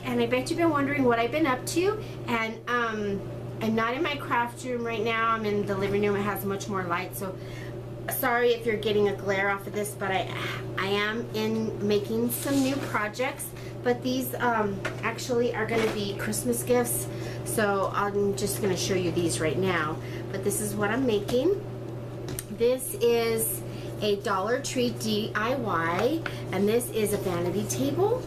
And I bet you've been wondering what I've been up to, and I'm not in my craft room right now. I'm in the living room. It has much more light, so sorry if you're getting a glare off of this, but I am in making some new projects, but these actually are going to be Christmas gifts, so I'm just going to show you these right now. But this is what I'm making. This is a Dollar Tree DIY, and this is a vanity table.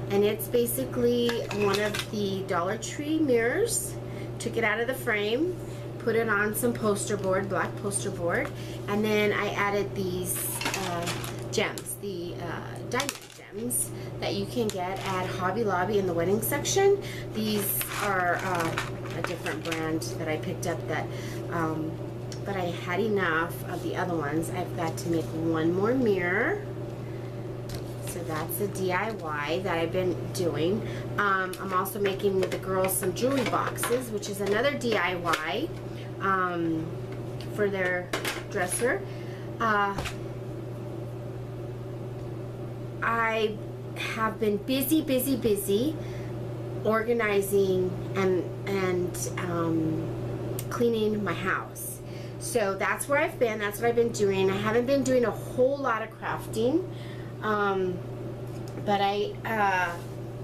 And it's basically one of the Dollar Tree mirrors. Took it out of the frame, put it on some poster board, black poster board, and then I added these gems, the diamond gems that you can get at Hobby Lobby in the wedding section. These are a different brand that I picked up that, but I had enough of the other ones. I've got to make one more mirror. So that's a DIY that I've been doing. I'm also making the girls some jewelry boxes, which is another DIY for their dresser. I have been busy organizing and cleaning my house. So that's where I've been. That's what I've been doing. I haven't been doing a whole lot of crafting. But I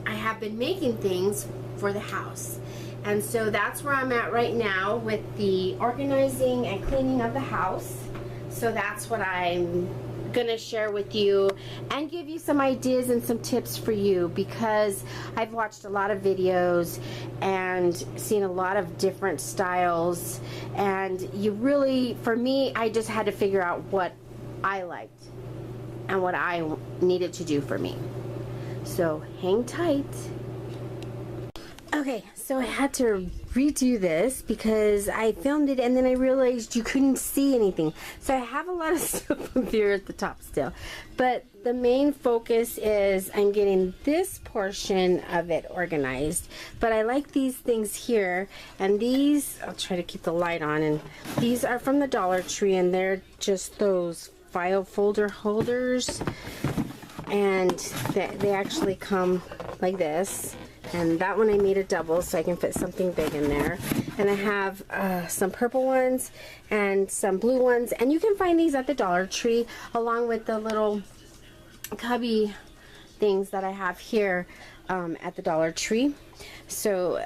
have been making things for the house, and so that's where I'm at right now with the organizing and cleaning of the house. So that's what I'm gonna share with you and give you some ideas and some tips for you, because I've watched a lot of videos and seen a lot of different styles, and you really, for me, I just had to figure out what I liked and what I needed to do for me. So hang tight. Okay, so I had to redo this because I filmed it and then I realized you couldn't see anything. So I have a lot of stuff up here at the top still. But the main focus is I'm getting this portion of it organized. But I like these things here, and these, I'll try to keep the light on, and these are from the Dollar Tree, and they're just those file folder holders, and they actually come like this, and that one I made a double so I can fit something big in there. And I have some purple ones and some blue ones, and you can find these at the Dollar Tree along with the little cubby things that I have here at the Dollar Tree. So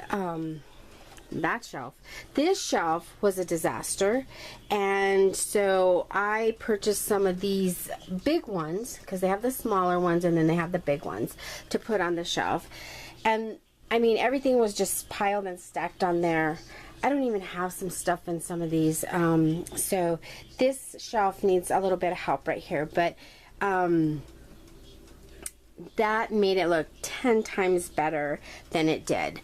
that shelf. This shelf was a disaster, and so I purchased some of these big ones, because they have the smaller ones and then they have the big ones to put on the shelf. And I mean, everything was just piled and stacked on there. I don't even have some stuff in some of these, so this shelf needs a little bit of help right here, but that made it look 10 times better than it did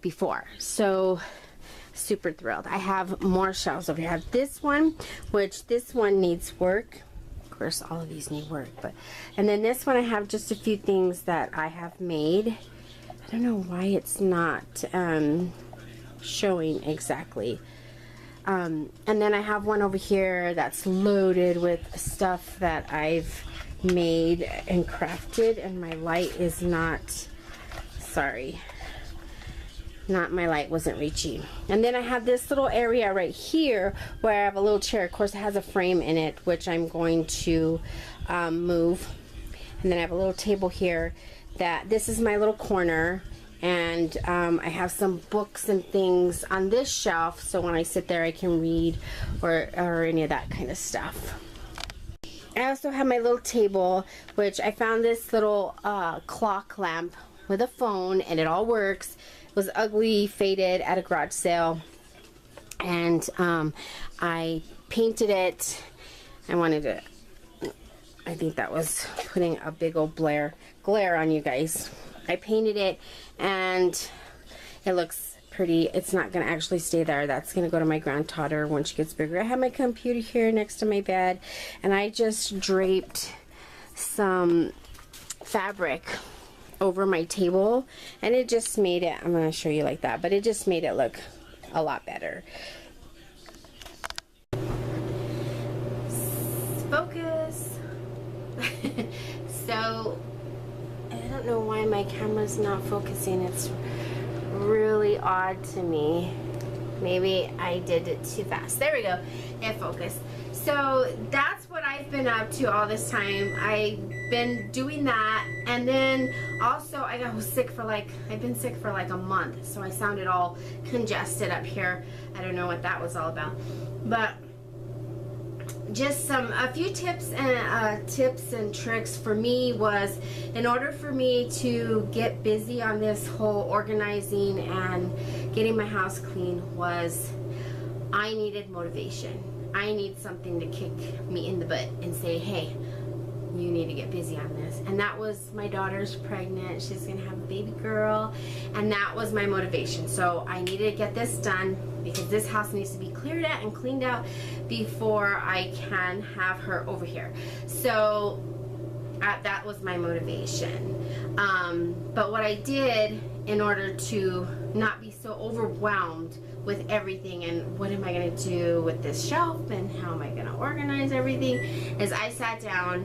before. So super thrilled. I have more shelves over here. I have this one, which this one needs work. Of course, all of these need work, but, and then this one I have just a few things that I have made. I don't know why it's not showing exactly. And then I have one over here that's loaded with stuff that I've made and crafted, and my light is not, sorry, not, my light wasn't reaching. And then I have this little area right here where I have a little chair. Of course, it has a frame in it, which I'm going to move. And then I have a little table here that, this is my little corner, and I have some books and things on this shelf, so when I sit there I can read or any of that kind of stuff. I also have my little table, which I found this little clock lamp with a phone, and it all works. It was ugly, faded at a garage sale, and I painted it. I wanted to, I think that was putting a big old glare on you guys. I painted it and it looks pretty. It's not going to actually stay there. That's going to go to my granddaughter when she gets bigger. I have my computer here next to my bed, and I just draped some fabric over my table, and it just made it, I'm going to show you like that, but it just made it look a lot better. Focus. So I don't know why my camera's not focusing. It's really odd to me. Maybe I did it too fast. There we go. It focused. So that's what I've been up to all this time. I've been doing that, and then also I've been sick for like a month, so I sounded all congested up here. I don't know what that was all about, but just a few tips and tricks for me was, in order for me to get busy on this whole organizing and getting my house clean, was I needed motivation. I need something to kick me in the butt and say, hey, you need to get busy on this. And that was, my daughter's pregnant. She's gonna have a baby girl, and that was my motivation. So I needed to get this done because this house needs to be cleared out and cleaned out before I can have her over here. So that was my motivation. But what I did in order to not be so overwhelmed with everything and what am I going to do with this shelf and how am I going to organize everything, is I sat down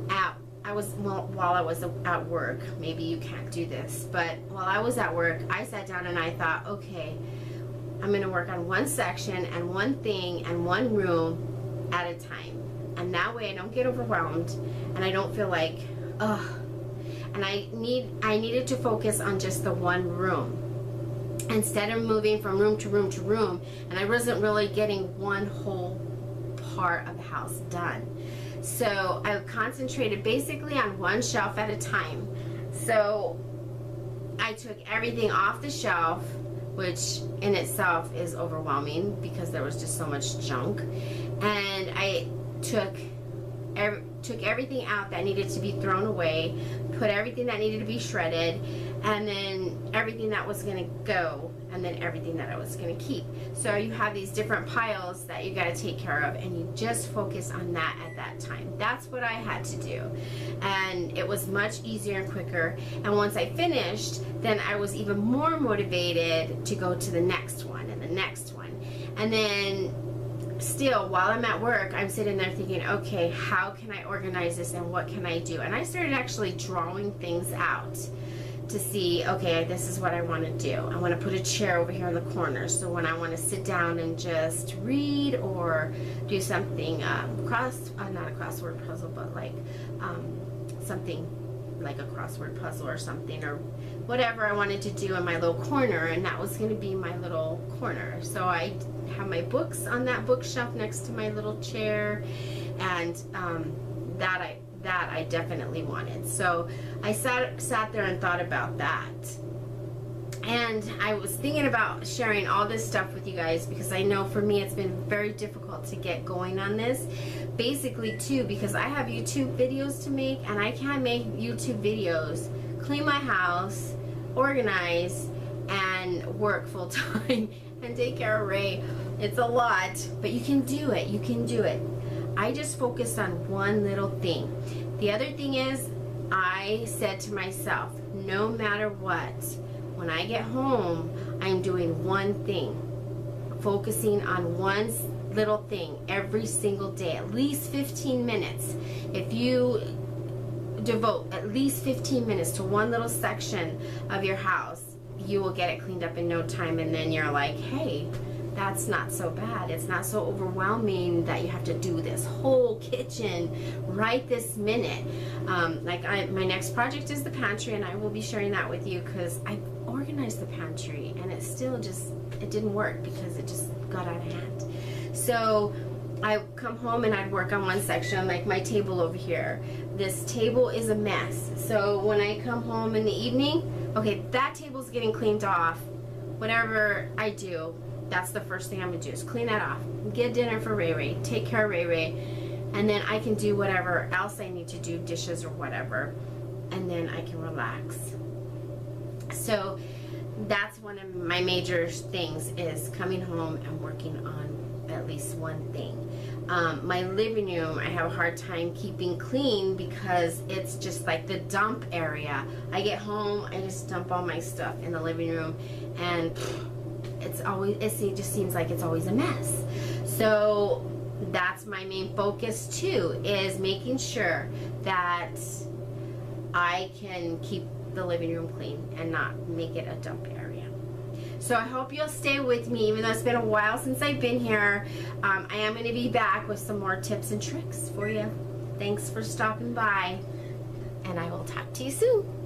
while I was at work. Maybe you can't do this, but while I was at work, I sat down and I thought, okay, I'm going to work on one section and one thing and one room at a time, and that way I don't get overwhelmed and I don't feel like, ugh. And I needed to focus on just the one room instead of moving from room to room to room, and I wasn't really getting one whole part of the house done. So I concentrated basically on one shelf at a time. So I took everything off the shelf, which in itself is overwhelming because there was just so much junk, and I took everything out that needed to be thrown away, put everything that needed to be shredded, and then everything that was going to go, and then everything that I was going to keep. So you have these different piles that you got to take care of, and you just focus on that at that time. That's what I had to do, and it was much easier and quicker. And once I finished, then I was even more motivated to go to the next one and the next one. And then still, while I'm at work, I'm sitting there thinking, okay, how can I organize this and what can I do? And I started actually drawing things out to see, okay, this is what I want to do. I want to put a chair over here in the corner, so when I want to sit down and just read or do something, not a crossword puzzle, but like something like a crossword puzzle or something, or whatever I wanted to do in my little corner, and that was going to be my little corner. So I have my books on that bookshelf next to my little chair, and that I definitely wanted. So I sat there and thought about that, and I was thinking about sharing all this stuff with you guys because I know for me it's been very difficult to get going on this, basically too because I have YouTube videos to make, and I can't make YouTube videos, clean my house, organize, and work full time and take care of Ray. It's a lot, but you can do it. You can do it. I just focused on one little thing. The other thing is, I said to myself, no matter what, when I get home, I'm doing one thing, focusing on one little thing every single day, at least 15 minutes. If you devote at least 15 minutes to one little section of your house, you will get it cleaned up in no time, and then you're like, hey, that's not so bad. It's not so overwhelming that you have to do this whole kitchen right this minute. My next project is the pantry, and I will be sharing that with you because I organized the pantry, and it still just, it didn't work because it just got out of hand. So I come home and I'd work on one section, like my table over here. This table is a mess. So when I come home in the evening, okay, that table's getting cleaned off. Whatever I do, that's the first thing I'm gonna do is clean that off, get dinner for Ray Ray, take care of Ray Ray, and then I can do whatever else I need to do, dishes or whatever, and then I can relax. So that's one of my major things, is coming home and working on at least one thing. My living room, I have a hard time keeping clean because it's just like the dump area. I get home, I just dump all my stuff in the living room, and it just seems like it's always a mess. So that's my main focus too, is making sure that I can keep the living room clean and not make it a dump area. So I hope you'll stay with me, even though it's been a while since I've been here. I am going to be back with some more tips and tricks for you. Thanks for stopping by, and I will talk to you soon.